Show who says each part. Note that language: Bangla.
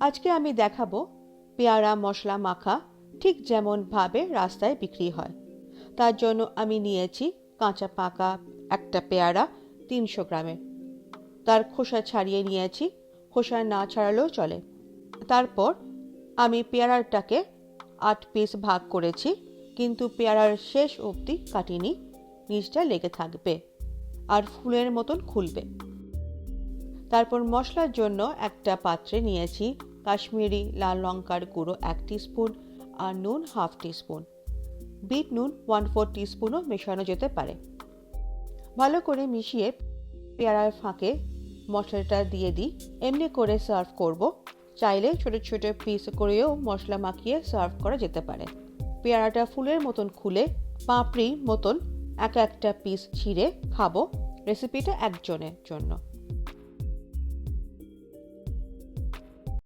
Speaker 1: আজকে আমি দেখাবো পেয়ারা মশলা মাখা ঠিক যেমনভাবে রাস্তায় বিক্রি হয়। তার জন্য আমি নিয়েছি কাঁচা পাকা একটা পেয়ারা 300 গ্রামের। তার খোসা ছাড়িয়ে নিয়েছি, খোসা না ছাড়ালেও চলে। তারপর আমি পেয়ারাটাকে 8 পিস ভাগ করেছি, কিন্তু পেয়ারার শেষ অবধি কাটিনি, নিচটা লেগে থাকবে আর ফুলের মতন খুলবে। তারপর মশলার জন্য একটা পাত্রে নিয়েছি কাশ্মীরি লাল লঙ্কার গুঁড়ো 1 টিস্পুন আর নুন 1/2 টিস্পুন। বিট নুন 1/4 টিস্পুনও মেশানো যেতে পারে। ভালো করে মিশিয়ে পেয়ারার ফাঁকে মশলাটা দিয়ে দিই। এমনি করে সার্ভ করব। চাইলে ছোট ছোট পিস করেও মশলা মাখিয়ে সার্ভ করা যেতে পারে। পেয়ারাটা ফুলের মতন খুলে পাপড়ির মতন একটা পিস ছিঁড়ে খাবো। রেসিপিটা একজনের জন্য।